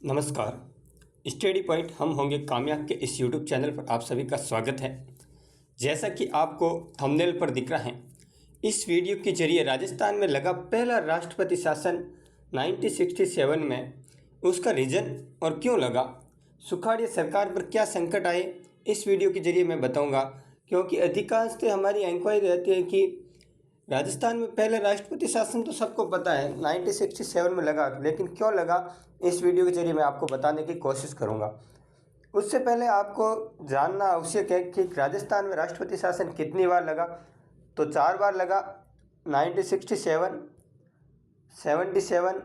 नमस्कार। Study point हम होंगे कामयाब के इस यूट्यूब चैनल पर आप सभी का स्वागत है। जैसा कि आपको थंबनेल पर दिख रहा है, इस वीडियो के जरिए राजस्थान में लगा पहला राष्ट्रपति शासन 1967 में उसका रीज़न और क्यों लगा, सुखाड़िया सरकार पर क्या संकट आए, इस वीडियो के जरिए मैं बताऊंगा। क्योंकि अधिकांशतः हमारी इंक्वायरी रहती है कि राजस्थान में पहले राष्ट्रपति शासन तो सबको पता है 1967 में लगा, लेकिन क्यों लगा इस वीडियो के जरिए मैं आपको बताने की कोशिश करूंगा। उससे पहले आपको जानना आवश्यक है कि राजस्थान में राष्ट्रपति शासन कितनी बार लगा। तो 4 बार लगा, 1967, 77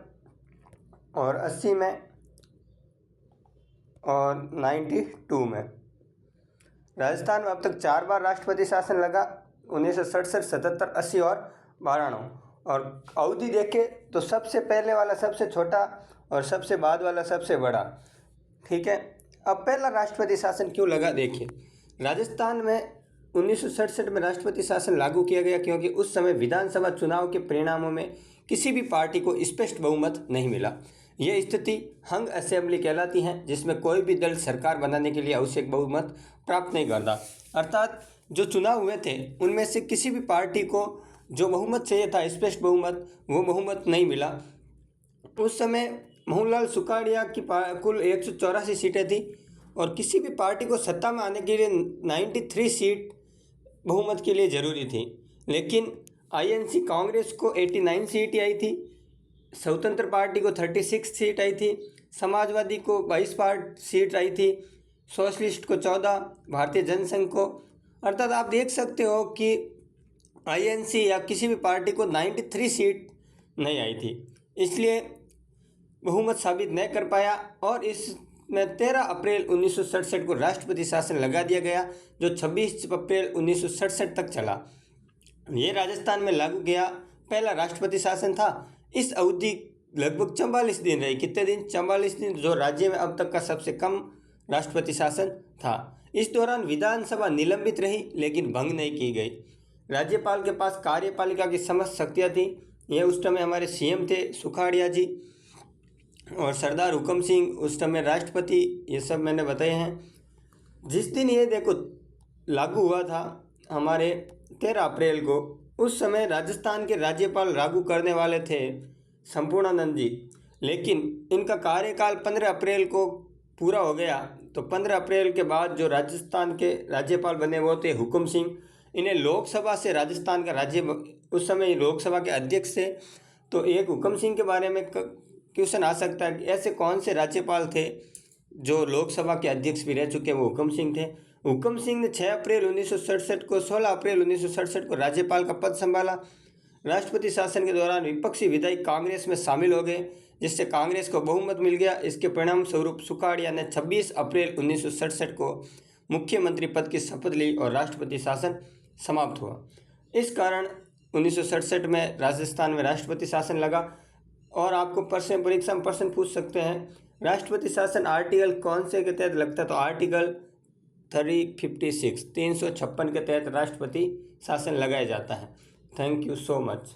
और 80 में और 92 में। राजस्थान में अब तक 4 बार राष्ट्रपति शासन लगा, 1967, 77, 80 और 92। और अवधि देखें तो सबसे पहले वाला सबसे छोटा और सबसे बाद वाला सबसे बड़ा। ठीक है, अब पहला राष्ट्रपति शासन क्यों लगा देखिए। राजस्थान में 1967 में राष्ट्रपति शासन लागू किया गया क्योंकि उस समय विधानसभा चुनाव के परिणामों में किसी भी पार्टी को स्पष्ट बहुमत नहीं मिला। यह स्थिति हंग असेंबली कहलाती है, जिसमें कोई भी दल सरकार बनाने के लिए आवश्यक बहुमत प्राप्त नहीं करता। अर्थात जो चुनाव हुए थे उनमें से किसी भी पार्टी को जो बहुमत चाहिए था, स्पष्ट बहुमत, वो बहुमत नहीं मिला। उस समय मोहनलाल सुखाड़िया की कुल 184 सीटें थी और किसी भी पार्टी को सत्ता में आने के लिए 93 सीट बहुमत के लिए ज़रूरी थी। लेकिन आईएनसी कांग्रेस को 89 सीट आई थी, स्वतंत्र पार्टी को 36 सीट आई थी, समाजवादी को 22 सीट आई थी, सोशलिस्ट को 14, भारतीय जनसंघ को। अर्थात आप देख सकते हो कि आईएनसी या किसी भी पार्टी को 93 सीट नहीं आई थी, इसलिए बहुमत साबित नहीं कर पाया और इसमें 13 अप्रैल 1967 को राष्ट्रपति शासन लगा दिया गया, जो 26 अप्रैल 1967 तक चला। ये राजस्थान में लागू किया पहला राष्ट्रपति शासन था। इस अवधि लगभग 44 दिन रही। कितने दिन? 44 दिन, जो राज्य में अब तक का सबसे कम राष्ट्रपति शासन था। इस दौरान विधानसभा निलंबित रही लेकिन भंग नहीं की गई। राज्यपाल के पास कार्यपालिका की समस्त शक्तियाँ थी। यह उस समय हमारे सीएम थे सुखाड़िया जी और सरदार हुकम सिंह उस समय राष्ट्रपति। ये सब मैंने बताए हैं। जिस दिन ये देखो लागू हुआ था हमारे 13 अप्रैल को, उस समय राजस्थान के राज्यपाल लागू करने वाले थे संपूर्णानंद जी, लेकिन इनका कार्यकाल 15 अप्रैल को पूरा हो गया। तो 15 अप्रैल के बाद जो राजस्थान के राज्यपाल बने वो थे हुकम सिंह। इन्हें लोकसभा से राजस्थान का राज्य, उस समय लोकसभा के अध्यक्ष थे। तो एक हुकम सिंह के बारे में क्वेश्चन आ सकता है कि ऐसे कौन से राज्यपाल थे जो लोकसभा के अध्यक्ष भी रह चुके हैं। वो हुकम सिंह थे। हुकम सिंह ने 6 अप्रैल 1967 को 16 अप्रैल 1967 को राज्यपाल का पद संभाला। राष्ट्रपति शासन के दौरान विपक्षी विधायक कांग्रेस में शामिल हो गए, जिससे कांग्रेस को बहुमत मिल गया। इसके परिणाम स्वरूप सुखाड़िया ने 26 अप्रैल 1967 को मुख्यमंत्री पद की शपथ ली और राष्ट्रपति शासन समाप्त हुआ। इस कारण 1967 में राजस्थान में राष्ट्रपति शासन लगा। और आपको प्रश्न परीक्षा में प्रश्न पूछ सकते हैं, राष्ट्रपति शासन आर्टिकल कौन से के तहत लगता है? तो आर्टिकल 356 के तहत राष्ट्रपति शासन लगाया जाता है। Thank you so much.